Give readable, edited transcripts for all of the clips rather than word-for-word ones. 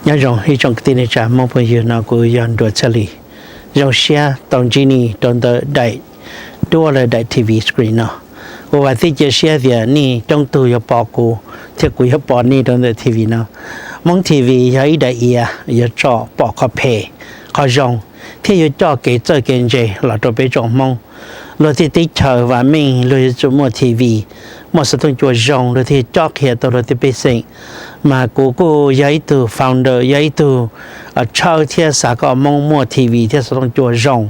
nhớ rằng khi trong cái này chả mong bây giờ nó cũng dọn đồ xử lý rồi xe tổng chỉ ni trong đó đại đua là đại TV screen nó và thì chỉ xe thì ni trong tủ có bỏ cụ thì cũng có bỏ ni trong đó TV nó mong TV hay đại ia giờ cho bỏ cà phê có rong thì giờ cho cái chơi cái gì là tôi bây giờ mong rồi thì tích chờ và mình rồi cho mua TV một số thông chùa rong rồi thì cho kia tôi rồi thì bây giờ mà cô giấy từ founder giấy từ chơi thì sao có mong mua TV thì số thông chùa rong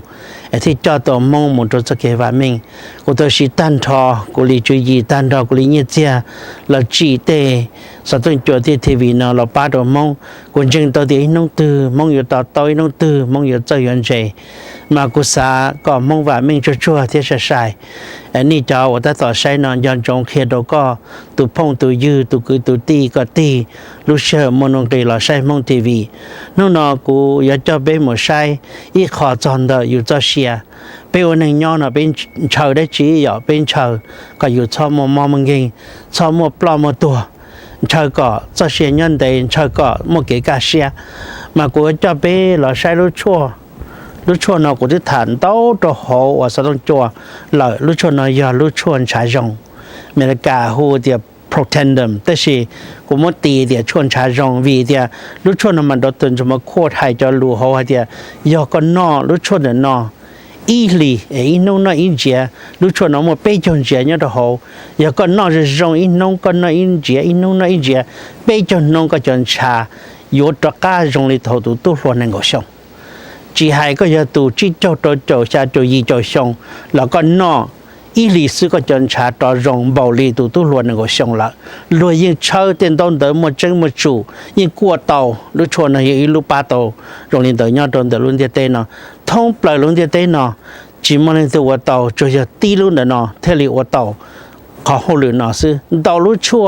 thì cho tôi mong một chỗ cái và mình cô tôi chỉ tan thọ cô lý chú ý tan thọ cô lý nhớ chia là chỉ để số thông chùa thì TV nó là ba đồ mong còn chừng tôi thì nông từ mong nhiều tao tôi nông từ mong nhiều chơi chuyện gì mà cô xã có mong và mình cho chùa thì sẽ saiนี่เจ้าว่าถ้าต่อใช้นอนย้อนจงเขียดก็ตุพงตุยืตุคือตุตีก็ตีลูเชอร์มนงตีเราใช้มงทีวีนู่นกูอยากจะเป็นหมดใช้อีขอจอนเดอยู่จะเชียเป็นวันหนึ่งย้อนเป็นเชอได้จีอย่าเป็นเชอก็อยู่ชอบมองมึงเองชอบมัวปลอมตัวเชอก็จะเชียยันเดนเชอก็มัวเกกาเชียมากูจะเป็นเราใช้ลูชั่วlúc chua nó cũng được thản tao cho họ và sao đông chua là lúc chua nó giờ lúc chua trái rong mình là cả hồ thì protendumแต่สิกูมั่วตีเดียชวนชาจงวีเดียรู้ชวนมันดตุนจะมาโคตรให้จะรู้เขาเดียยอก็นอรู้ชวนเดนออีหลีอีน้องน้อยอีเจียรู้ชวนน้องมาเป้จนเจียเนี่ยตัวเขายอก็นอจะจงอีน้องก็น้อยอีเจียอีน้องน้อยอีเจียเป้จนน้องก็จนชาอยู่ตะก้าจงเลยเขาตัวล้วนในกชงchỉ hai có giờ tụ chỉ cho xa cho gì cho xong là con nọ ý lý sư có chân trả cho rong bảo lý tụ luôn là có xong là rồi những chơi tiền đông tới một chân một chủ những cua tàu lúc chuồn này những lúc ba tàu rồi liền tới nhau đông tới luôn tiền tên nó thông lại luôn tiền tên nó chỉ mong lên từ tàu cho giờ tí luôn là nó theo lý tàuเขาหูหรือหนอซื้อดาวรู้ชั่ว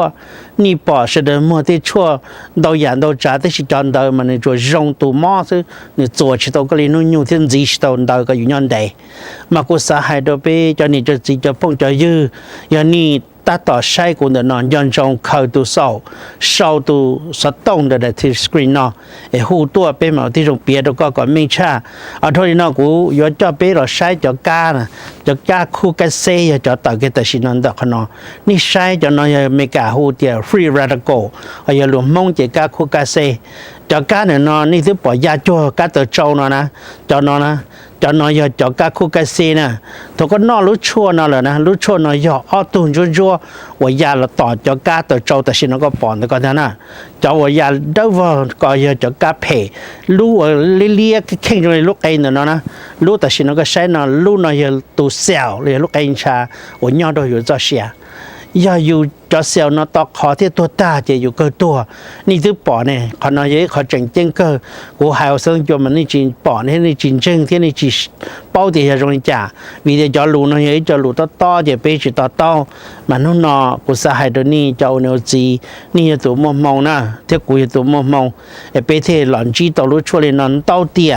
นี่ปอเสด็จมัวที่ชั่วดาวหยาดาวจ่าที่สิจอนดาวมันในตัวรงตัวม้อซื้อนี่ตัวชิดาวก็เลยนุ่งยุ่งที่จีชิดาวดาวก็อยู่ย้อนใดมากุศลหายดาวไปจอนี่จะจีจะพุ่งจะยื้ออย่างนี้ตาต่อใช้กูเดินนอนย้อนจงเข้าตัวเศร้าตัวสะต้งเดินที่สกรีนเนาะหูตัวเป็นแบบที่ตรงเปียตัวก็ไม่ช่าเอาเท่านี้เนาะกูย้อนจะไปเราใช้จะก้านะจะก้าคู่กันเสียจะต่อกันแต่ชินันดอกเนาะนี่ใช้จะนอนยังไม่กล้าหูเดียว free radical อย่าหลวมมองจะก้าคู่กันเสียจะก้าเนี่ยนอนนี่ที่ปล่อยยาจ้วก้าตัวเจ้าเนาะนะจะนอนนะจะนอนอย่าจะก้าคู่กันเสียนะถ้าก็นอนรู้ชั่วเนาะเลยนะรู้ชั่วนอนอย่าอ้อตุนจั่วว่ายาเราต่อจะก้าตัวเจ้าแต่ชินันก็ปอนแต่ก็ท่านะจะว่ายาเดวก็อย่าจะก้าเพรู้ว่าเลี้ยเข่งจนลูกเองเนาะนะรู้แต่ชินันก็ใช้นอนรู้นอนอย่าตัวเซลเลยลูกเองชาว่ายอดเราอยู่จะเสียอย่าอยู่จะเซลล์ตอกขอที่ตัวตาจะอยู่เกินตัวนี่ถือปอเนี่ยขอน้อยขอจังเจงก็กูหายเอาเส้นจนมันนี่จีนปอเนี่ยนี่จีนเจงที่นี่จีเป้าที่จะตรงนี้จ่าวิธีจะรู้น้อยจะรู้ต่อจะไปจีต่อมันนู่นนอกูสหายตัวนี้จะเอาเนื้อจีนี่จะตัวมัวมองนะเที่ยวกูจะตัวมัวมองไปเที่ยวหล่อนจีต่อรู้ชั่วเลยนอนเต้าเตี้ย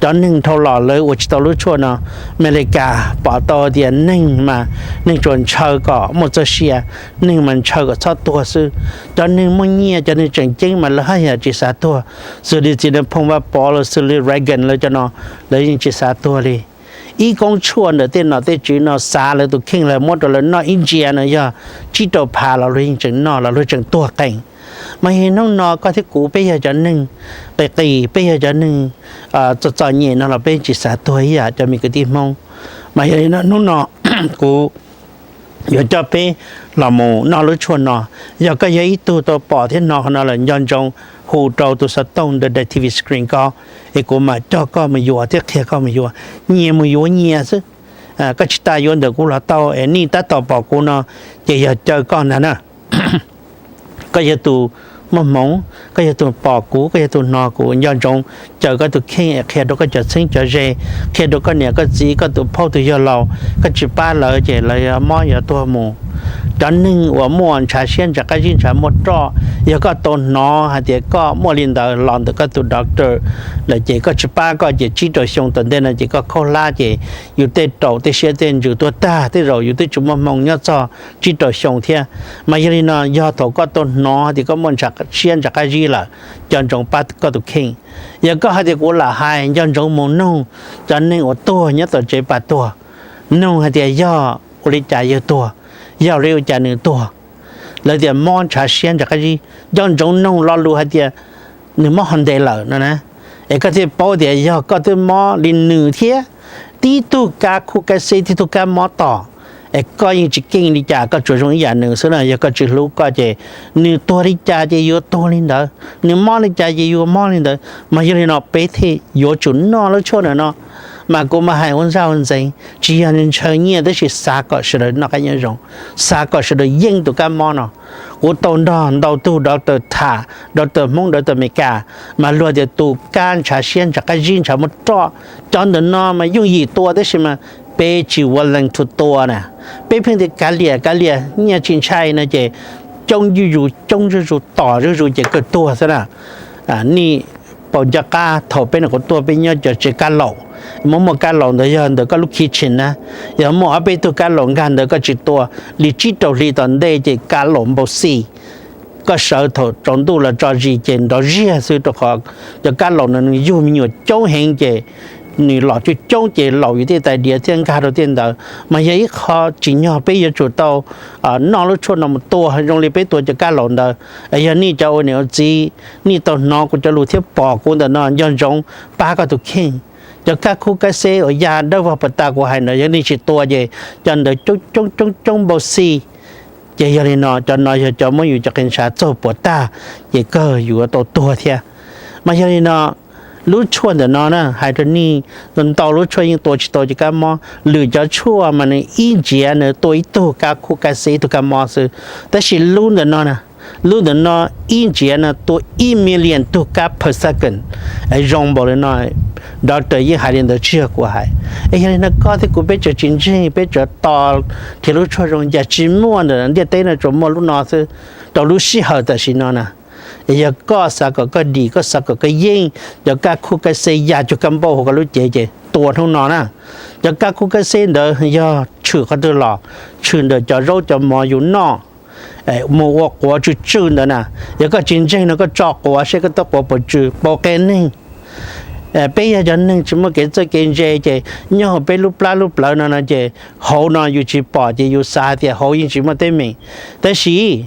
ตอนหนึ่งเท่าหล่อเลยว่าจะต่อรู้ชั่วเนาะอเมริกาปอต่อเดียนหนึ่งมาหนึ่งจนเชอก็หมดจะเชียหนึ่งมันเชอก็ชอบตัวซื้อตอนหนึ่งมันเงียจะหนึ่งจังจริงมันละให้จีสาตัวสุดที่จีนพงว่าปอเราซื้อเลยไรกันเลยจะเนาะเลยยังจีสาตัวเลยอีกองชวนเดี๋ยวเต้นเนาะเต้นจีนเนาะซาเลยตัวเข่งเลยหมดเลยเนาะอินเดียเนาะย่าจีโตพาเราเลยจังเนาะเราเลยจังตัวเก่งมาเห็นน้องนอก็ที่กูไปอยากจะหนึ่งไปตีไปอยากจะหนึ่งจะเย็นเนาะเราเป็นจีสาตัวอยากจะมีกระดิ่งมองมาเห็นน้องนอกูอยากจะไปหล่อหมูนอรู้ชวนนออยากก็ยัยตัวปอที่นอขนาดเลยย้อนจงหูเราตัวสตงเดินทีวีสกรีนก็ไอ้กูมาเจ้าก็มาอยู่เที่ยวเที่ยวก็มาอยู่เงียมาอยู่เงียซึก็ชิตายย้อนเด็กกูเราเต้าไอ้นี่ตาต่อปอกูเนาะจะอยากเจอก้อนนั้นนะก็จะตัวมะม่วงก็จะตัวปอกูก็จะตัวนอกูย้อนจงเจอก็ตัวเข่งแค่ตัวก็จะซิงจะเจแค่ตัวก็เนี่ยก็จีก็ตัวพ่อตัวยาเราก็จีป้าเลยเจเลยม้อยตัวหมู ตอนนึงว่าม่วนชาเชียนจากกจินชาหมดจ่อยก็ต้นนอฮะเดี๋ยวก็มัวลินดาลอนก็ตัวด็อกเตอร์แล้วเจก็ชิป้าก็เจจีตัวชงตอนเดินเจก็เข้าล่าเจอยู่เตะโตเตะเชียเตนอยู่ตัวตาที่เราอยู่ที่จุ่มมองยอดจอจีตัวชงเทียมาเยลินายอดถก็ต้นนอที่ก็ม่วนจากเชียนจากกจิละจนจงปัดก็ตุคิงยังก็ฮะเดี๋ยวกูละหายจนจงมองนู่จนนึงว่าตัวเนี้ยตัวเจปัดตัวนู่ฮะเดี๋ยวย่ออุลิจายตัว要留家人多，那点忙茶现在开始，让中农老路还点，你忙很得了，呢？个些包点要个些忙连2天，地都加苦个谁地都加忙到，个人只经理家个最重要人，所以个只路个些，你多的家就有多领导，你忙的家就有忙领导，嘛有人那白天有就拿了错了呢。mà cô mà hai con sao con gì chỉ là chơi nhiều đó là xa cọ sự đó nó cái như rong xa cọ sự đó yên tụ cái món nào cô tôn đó đầu tu đầu từ thả đầu từ mông đầu từ mấy cả mà luôn thì tụ can trả xiên trả cái gì trả một cho nên nó mà dùng gì tua đó mà bé chỉ quan lần thu tua nè bé phiền thì cá lìa nhà chính trai nó chỉ trông như tỏ như chỉ cái tua thế nào ni bảo cho cá thầu bên nó có tua bên nhau chỉ cá lẩu một cái lồng đó giờ đó có lúc kitchen na giờ một ở bên tôi cái lồng gan đó có chỉ tua lý trí đầu lý tận đây chỉ cái lồng bao xì có sợ thổ trong tu là cho gì trên đó riêng sự đó họ giờ cái lồng nó dùng nhiều chống hàng chỉ你老去chống chỉ老一点在địa thiên cá đầu tiên đó mà vậy họ chỉ nhau bây giờ chủ tàu nó lúc cho nó một tua hay trong lý bây tua cho cái lồng đó giờ ni cho anh nhớ gì ni tàu nó cũng cho lụt tiếp bỏ cũng đó nó dân giống ba cái tụ kinh cho các khu cái xe ở nhà đâu vào bờ ta của hai nữa những chỉ tua gì cho nó trong bao xì vậy giờ nó cho nó cho mớiอยู่จะกินชาโจปวดตาvậyก็อยู่ตัวเทียมาgiờ nóรู้ชวนแต่นอนนะหายตัวนี้ตอนต่อรู้ชวนยังตัวจะกันมอหรือจะชั่วมันอีเจียเนี่ยตัวกับคู่กับเสียตัวกันมอซื้อแต่สิรู้แต่นอนนะรู้แต่นอนอีเจียนะตัว1,000,000ตัวกับ per second ไอ้รองบอกเลยน้อยดอกเตอร์ยี่หายเรียนตัวเชื่อกว่าหายไอ้ยังนั่นก็ที่กูไปเจอจริงๆไปเจอต่อที่รู้ชวนรงจะจิ้มม้วนเดี๋ยวเดี๋ยวเต้นจมม้วนรู้นอซื้อตัวรู้สิเหาแต่สินอนะgiờ có sao có đi có sao có yên giờ các khu cái xe nhà cho cam bộ có lúc chế tuột không nó nè giờ các khu cái xe đó giờ chữ có được lọ chữ đó cho rau cho mòอยู่นอmua quả chữ chữ đó nè giờ có chiến tranh nó có chọc quả sẽ có tóc quả chữ bỏ cái này bây giờ nên chúng mà cái chế nhau bây lúc lá nó chế hậu nóอยู่chỉ bỏ chếอยู่xa thì hậu những chúng mà tên mìnhแต่สิ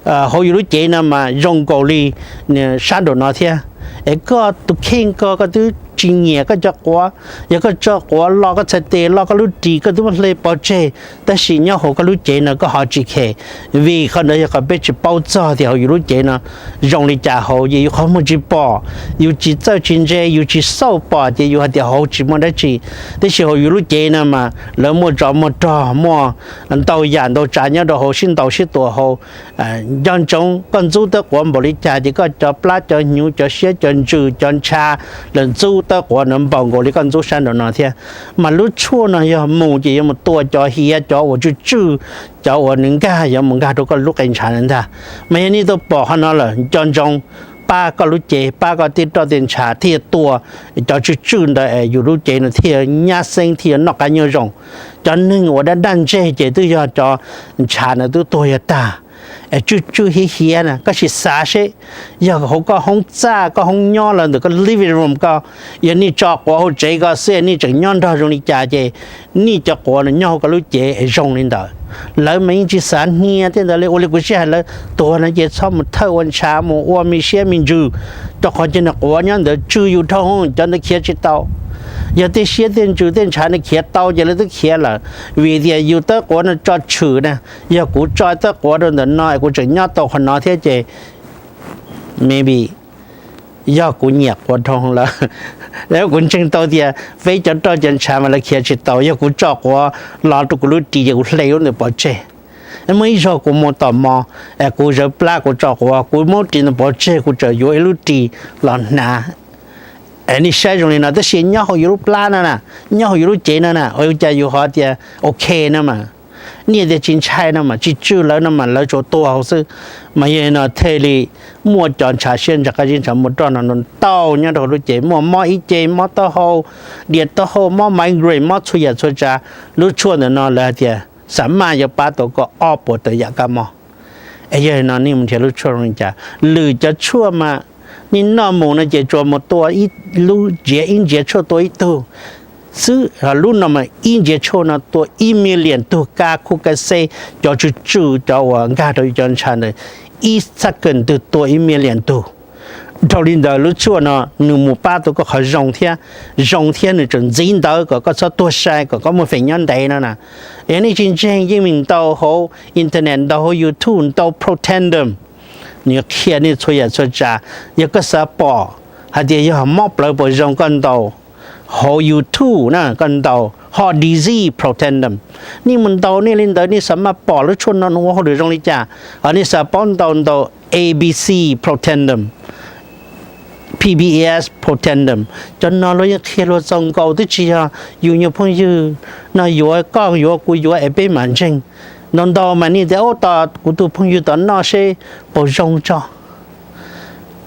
họอยู่chế nè mà rong cổ li sáng đồ nó thế có tụ khen có thứ chính nghĩa có cho quá giờ có cho quá lo có chạy tê lo có lúc đi có thứ mà lấy bao chếแต่สิnhau họ có lúc chế nó có họ chỉ khe vìเขาnóiเขาไปchỉ bao giờ thì họอยู่lúc chế nó rong li trả họ gì họ muốn chỉ bỏอยู่chỉ cho chính chếอยู่chỉ sau bỏ thìอยู่thì họ chỉ muốn đấy chỉแต่สิhọอยู่lúc chế nè mà lỡ mua tàu giàn tàu trả nhau đồ họ xin tàu xinตัวhọ dân chúng con chú tới quán bảo lý trả thì có cho plá cho nhu cho xe cho trừ cho cha lần chú tới quán nó bảo ngồi lý con chú sang đồ nào thế mà lúc chua nó giờ mù chỉ một tua cho hia cho我就trừ cho我能干有门干都个lúc anh trả人ta mấy anh都bỏ hắn nó là dân chúng ba có lúc chế ba có tiền cho tiền trả thiệt tua cho chú trừ đóอยู่lúc chế nó thiệt nhà sinh thiệt nó cả nhiều rộng cho nên我的单chế chế都要cho trả nó都多要大chú hi nè có chỉ xa sẽ giờ họ có không xa có không nhỏ là được có living room có giờ ni cho qua họ chế có xe ni chẳng nhon đó rồi ni trả chế ni cho qua nó nhỏ có lúc chế rong lên đó lỡ mấy chỉ sản nia thế đó lấy ô liu xe làตัวnó chế sau một thâuวันชาmột ô mi xe mình dư cho họ trên là qua nhon được chưa yêu thông cho nó kia chỉ tao giờ tới xe tiền chủ tiền trả nó kia tao giờ lấy tới kia là vì thì yêu tới của nó cho chữ nè giờ cũng cho tới của nó nói cũng chỉ nhớ tao hắn nói thế chứ maybe giờ cũng nhạc của thông làแล้วคุณจึงตัวเดียเวจตัวจันชามาละเขียจิตตัวยังกูจอกว่าลอตุกุลุตียังกูเลี้ยวเนี่ยปอเจไม่ชอบกูมอต่อมอกูจะปลากูจอกว่ากูมอตีเนี่ยปอเจกูจะอยู่ไอ้ลุตีหลอนนาอันนี้ใช่ตรงนี้นะแต่เสียงย่ออยู่รูปปลาน่ะนะย่ออยู่รูปเจน่ะนะโอ้ยจะอยู่หอเดียโอเคนะมา你的金菜那么记住了那么来做多好事，没有那特里莫讲查现这个人什么状那到人头路节莫一节莫到后列到后莫买瑞莫出也出家，路错的那来点什么要把多个二波的也干嘛？哎呀，那你们听路错人家，路就错嘛，你那么那节做么多一路节因节错多一度。ซื้อรุ่นนั้นมาอินเจโชนะตัวอีเมลนตัวกาคุกเซจอจู่จอว่างาโดยจอนชันเลยอีสักเกินตัวอีเมลนตัวตอนนี้เรารู้ชัวนะหนึ่งหมู่ป้าตัวก็เขาจงเทียนี่จนจีนตัวก็ชอบตัวใช้ก็มันเป็นยันใดนั่นน่ะอันนี้จริงๆยิ่งตัวเขาอินเทอร์เน็ตตัวเขายูทูบตัวโปรเทนเดมเนี่ยเขียนนี่ช่วยจ่ายังก็สะปอหาเดียวมอบเลยบริจงกันตัวหอยูทูนะกันเตาหอดีซีโปรเทนดัมนี่มันเตานี่ลินเตานี่สามารถปอดหรือชนนหัวหรือตรงนี้จ้าอันนี้สปอนเตา ABC โปรเทนดัม PBS โปรเทนดัมจนนอนเรายังเขียนเราส่งเก่าที่เชียอยู่เนี่ยพงยืน่าอยู่ก็อยู่กูอยู่ไอ้เป็นมันจริงนอนเตามันนี่เดี๋ยวต่อกูตัวพงยืตอนนอเช่ปอจงจ้า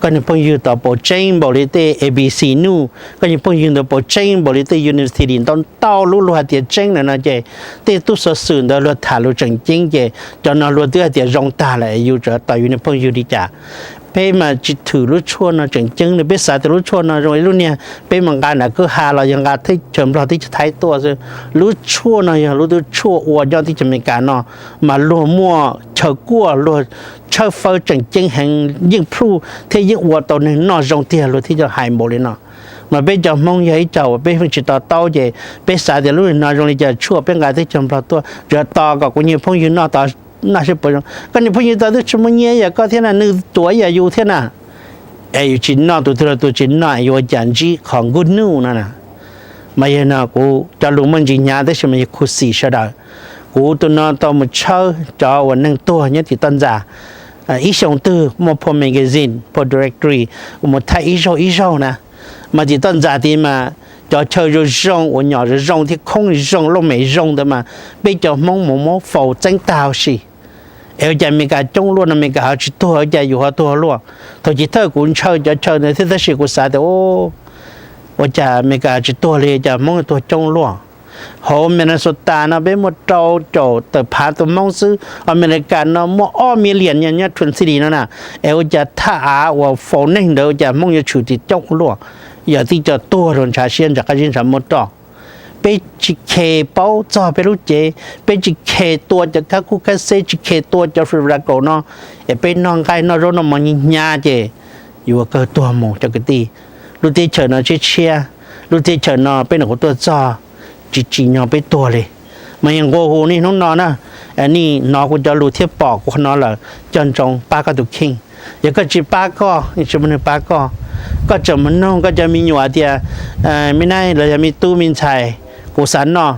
ก็ยังพงยืนต่อโปรเจนบริเต ABC นู่ก็ยังพงยืนต่อโปรเจนบริเต University ตอนเต้ารู้หัวเดียเจงนะเจเตตุสสื่อเดรู้ถ่ายรู้จังจริงเจจนเรารู้เดียเดียรงตาเลยอยู่จะต่ออยู่ในพงยืนดีจ้าเป็นมาจิตถือรู้ชวนนะจังๆในภาษาแต่รู้ชวนนะรู้เนี่ยเป็นเหมือนกันนะก็หาเรายังการที่เฉิมเราที่จะท้ายตัวซึ่งรู้ชวนนะยังรู้ตัวชั่วอวดยอดที่จะมีการเนาะมาลัวมั่วเชิดกั้วลัวเชิดเฟอจังๆแห่งยิ่งพลูที่ยิ่งอวดตัวหนึ่งนอจงเตียรู้ที่จะหายหมดเลยเนาะมาเป็นจอมองใหญ่เจ้าเป็นฟิจิตต่อเต้าเจเป็นสายแต่รู้นอจงเลยจะชั่วเป็นการที่เฉิมเราตัวจะต่อกับคนยิ่งพงยืนนอต่อน่าจะปวดก็นี่พออยู่ตอนที่ชั่วโมงนี้อย่าก็เท่านั้นนึกตัวอย่าอยู่เท่านั้นไอ้อยู่จีนนอตัวตัวจีนนออยู่จันจีของกูนู่นน่ะไม่ใช่นะกูจะรู้มันจีนยาแต่ฉันไม่คุยสีเฉยๆกูตัวนอตัวมันเช่าจอวันนึงตัวเนี่ยที่ต้นจ่าอีช่องตื้อมาพอแมกกาซีนพอดีเรกทรีมาถ่ายอีช่องนะมาที่ต้นจ่าที่มาจะเช่าจะส่งวันหยอจะส่งที่คงส่งลงไม่ส่งแต่มาไปจะมองฝ่าจังตาวสิเอวจะมีการจงล้วนมีการจิตตัวจะอยู่หัวตัวล้วนตัวจิตเธอกุนเช่าจะเช่าในที่ที่สิกุศลแต่โอ้ว่าจะมีการจิตตัวเลยจะมองตัวจงล้วนโหเมนสุดตานะเป็นหมดโจแต่พาตัวมองซื้ออเมริกันนะมั่วอ้อมีเหรียญอย่างเงี้ยทุนสิรินั่นน่ะเอวจะท่าว่าฝนนี่เดี๋ยวจะมองจะฉุดจิตจงล้วนอย่าที่จะตัวโดนชาเชียนจากการยินสามหมดต่อไปจิเคเป้าจ่อไปรู้เจไปจิเคตัวจะข้าคุกเซจิเคตัวจะฟรีรักโกเนาะไปนอนไกนอนรนมันยาเจอยู่ก็ตัวหมูจักตีรู้ที่เฉินเนาะเชียรู้ที่เฉินเนาะเป็นหนูตัวจ่อจิเนาะไปตัวเลยมันยังโกหูนี่น้องนอนนะอันนี้นอกูจะรู้เทียบปอกกูนอนละจนจงป้าก็ตุกคิงยังก็จีป้าก็นี่จะมันป้าก็จะมันน้องก็จะมีหยวดเดียไม่ได้เราจะมีตู้มินชัยกูสันเนาะ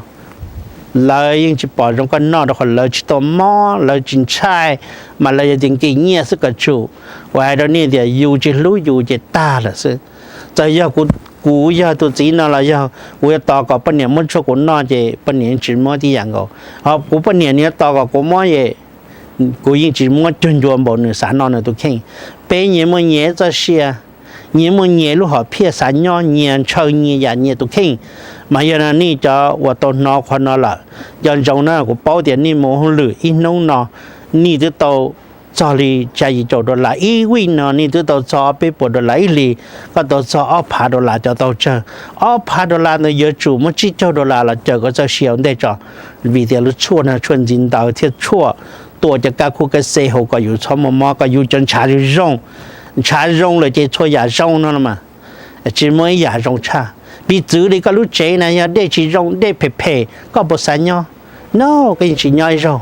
เลยยังจะปล่อยตรงกันนอกเราคนเลยจะตัวหม้อเลยจินชายมาเลยจริงจริงเงี้ยสักกระชูว่าตอนนี้เดี๋ยวอยู่จะรู้อยู่จะตาละสิจะยากูยาตัวจีนอะไรยากูจะต่อกับปนเนี่ยมันช่วยกูนอจะปนเนี่ยจีนมั่วที่อย่างก็กูปนเนี่ยเนี่ยต่อกับกูมั่วเย่กูยิ่งจีนมั่วจนรวมบ่หนึ่งสารนอนตัวเข่งเป็นเนี่ยมันเนี่ยจะเชียเนี่ยมันเนี่ยลูกหอบเพี้ยสารย้อนเนี่ยเชิงเนี่ยอย่างเนี่ยตัวเข่งมาอย่างนี้จะว่าตัวนอคนนอละย้อนจงนะกูเป้าเดี๋ยวนี้โมหรืออีน้องนอนี่จะโตจอลีใจโจดละอีวินอนี่จะโตจอไปปวดละอีลีก็โตจออ้อผาดละจะโตเจออ้อผาดละเนี่ยเยอะจู่มันจิโจดละเจอก็จะเชียวได้จอวิเดียลุชั่วนะชวนจินดาวเทียชั่วตัวจะกาคุกเซหก็อยู่ชมมอก็อยู่จนชาลิรงเลยจะช่วยยารงนั่นมาจิมวยยารงชาปีจื้อเลยก็รู้เจนะยาได้จีรงได้เพ่ก็บสัญญาโน่ก็ยังจีน้อยรง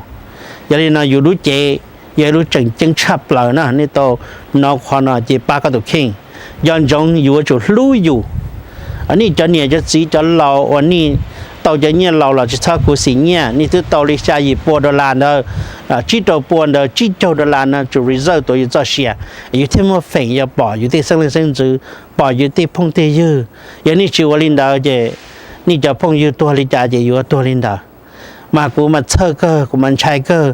อย่างนี้นะอยู่รู้เจอย่ารู้จังชับเลยนะนี่โตนอกคนอ่ะจีป้าก็ตัวเข่งย้อนจงอยู่จุดรู้อยู่อันนี้จะเนี่ยจะสีจะเราวันนี้ต่อจะเนี่ยเราจะทักกูสิ่งเนี่ยนี่คือต่อลิชาญี่ปุ่นดอลลาร์เนอะจิตตัวปุ่นเนอะจิตตัวดอลลาร์เนอะจะ result ตัวอยู่จะเสียอยู่ที่มันฝังอย่าปล่อยอยู่ที่生生จื้อปล่อยอยู่ที่พงที่ยื้ออย่างนี้ชื่อว่าลินดาเจนี่จะพงอยู่ตัวลิจ่าเจอยู่ตัวลินดา mà cô mà chơi cơ cô mình chạy cơ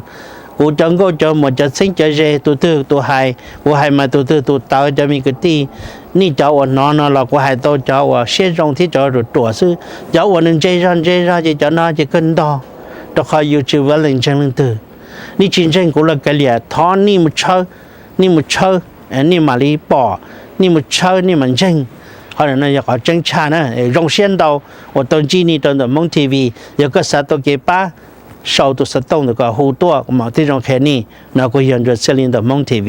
cô chẳng có cho một chất sinh cho dễ tụ tư tụ hai cô hai mà tụ tư tụ tao cho mình cái tí ni cháu ở nó là cô hai tao cháu ở xe rong thì cháu rồi đùa sư cháu ở nên dây ra chỉ cho nó chỉ cân đo đó khỏi YouTube và lên trên linh tử ni chiến tranh cũng là cái liệt thọ ni một chơi ni mà đi bỏ ni một chơi ni mình tranh hoặc là nó có tranh cha nữa rong xuyên đầu ở tàu chi ni tàu mông TV giờ có sát tàu kế ba sau tàu sát tàu được có hỗ trợ mà tí rong khe ni nó có hiện ra selling tàu mông TV